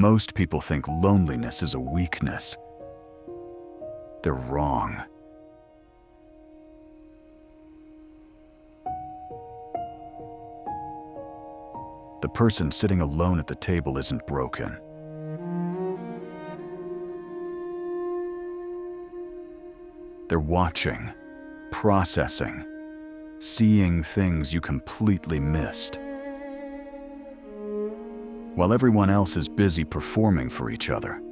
Most people think loneliness is a weakness. They're wrong. The person sitting alone at the table isn't broken. They're watching, processing, seeing things you completely missed. While everyone else is busy performing for each other.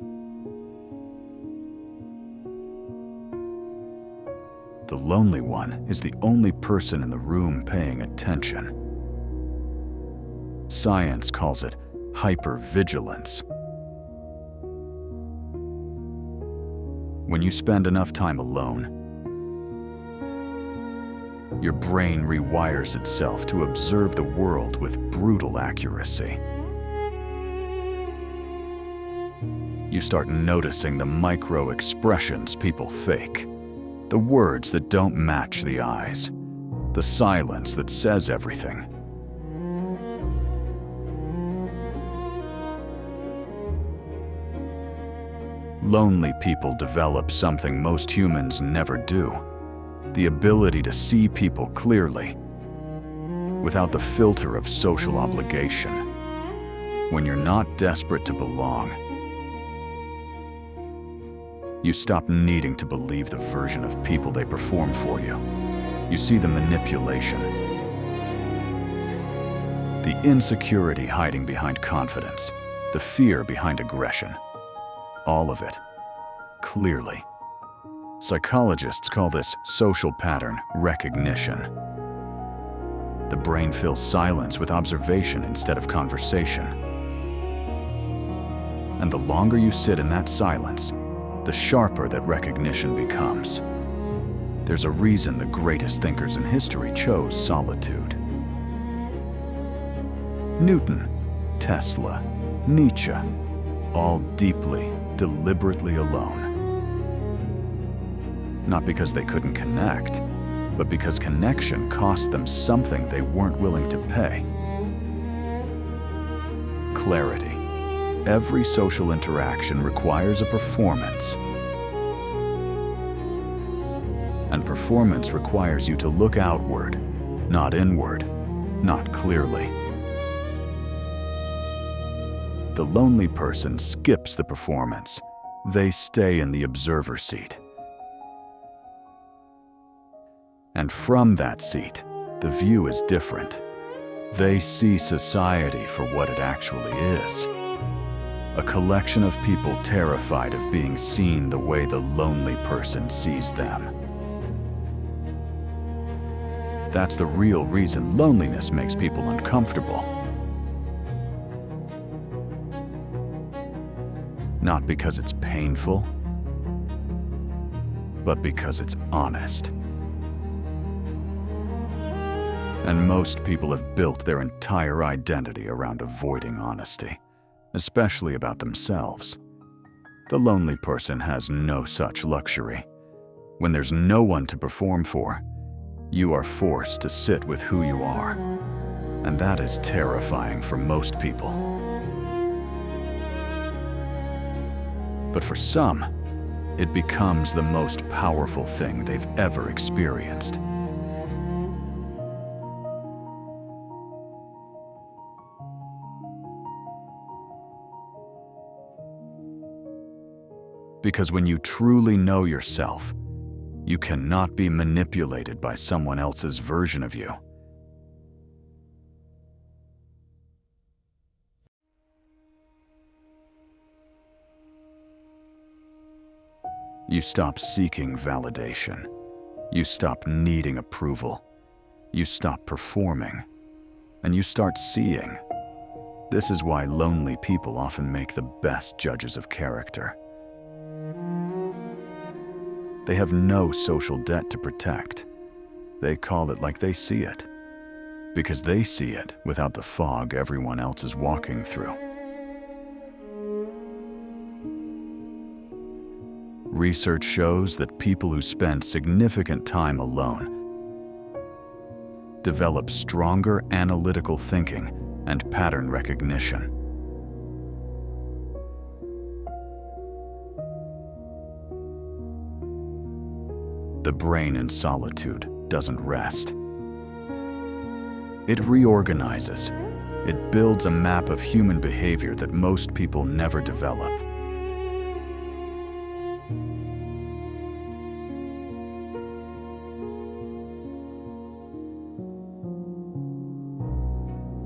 The lonely one is the only person in the room paying attention. Science calls it hypervigilance. When you spend enough time alone, your brain rewires itself to observe the world with brutal accuracy. You start noticing the micro expressions people fake, the words that don't match the eyes, the silence that says everything. Lonely people develop something most humans never do, the ability to see people clearly, without the filter of social obligation. When you're not desperate to belong, you stop needing to believe the version of people they perform for you. You see the manipulation, the insecurity hiding behind confidence, the fear behind aggression. All of it, clearly. Psychologists call this social pattern recognition. The brain fills silence with observation instead of conversation. And the longer you sit in that silence, the sharper that recognition becomes. There's a reason the greatest thinkers in history chose solitude. Newton, Tesla, Nietzsche, all deeply, deliberately alone. Not because they couldn't connect, but because connection cost them something they weren't willing to pay. Clarity. Every social interaction requires a performance. And performance requires you to look outward, not inward, not clearly. The lonely person skips the performance. They stay in the observer seat. And from that seat, the view is different. They see society for what it actually is. A collection of people terrified of being seen the way the lonely person sees them. That's the real reason loneliness makes people uncomfortable. Not because it's painful, but because it's honest. And most people have built their entire identity around avoiding honesty, especially about themselves. The lonely person has no such luxury. When there's no one to perform for, you are forced to sit with who you are. And that is terrifying for most people. But for some, it becomes the most powerful thing they've ever experienced. Because when you truly know yourself, you cannot be manipulated by someone else's version of you. You stop seeking validation. You stop needing approval. You stop performing. And you start seeing. This is why lonely people often make the best judges of character. They have no social debt to protect. They call it like they see it, because they see it without the fog everyone else is walking through. Research shows that people who spend significant time alone develop stronger analytical thinking and pattern recognition. The brain in solitude doesn't rest. It reorganizes. It builds a map of human behavior that most people never develop.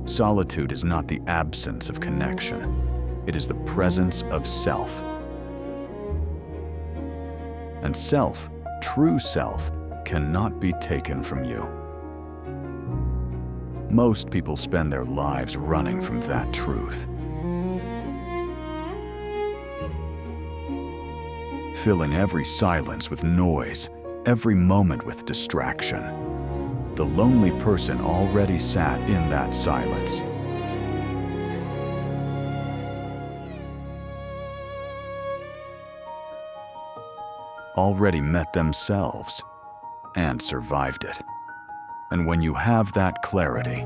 Solitude is not the absence of connection. It is the presence of self. And self, true self, cannot be taken from you. Most people spend their lives running from that truth, filling every silence with noise, every moment with distraction. The lonely person already sat in that silence. Already met themselves and survived it. And when you have that clarity,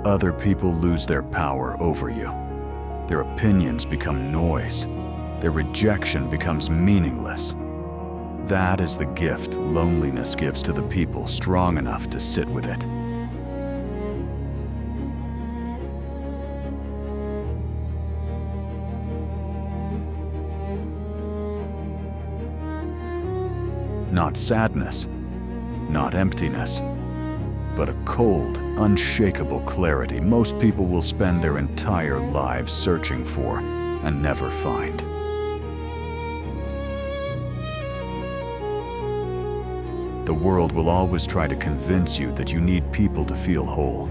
other people lose their power over you. Their opinions become noise. Their rejection becomes meaningless. That is the gift loneliness gives to the people strong enough to sit with it. Not sadness, not emptiness, but a cold, unshakable clarity most people will spend their entire lives searching for and never find. The world will always try to convince you that you need people to feel whole.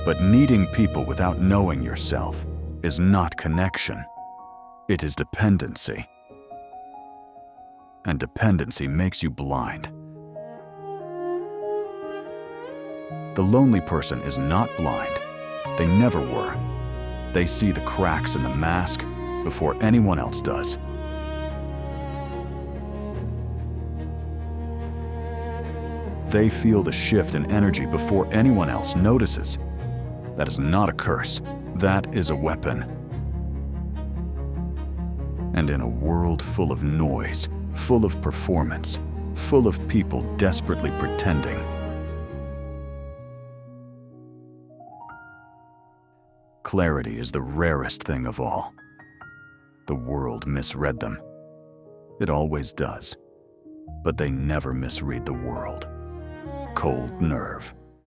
But needing people without knowing yourself is not connection. It is dependency. And dependency makes you blind. The lonely person is not blind. They never were. They see the cracks in the mask before anyone else does. They feel the shift in energy before anyone else notices. That is not a curse. That is a weapon. And in a world full of noise, full of performance, full of people desperately pretending, clarity is the rarest thing of all. The world misread them. It always does. But they never misread the world. Cold nerve.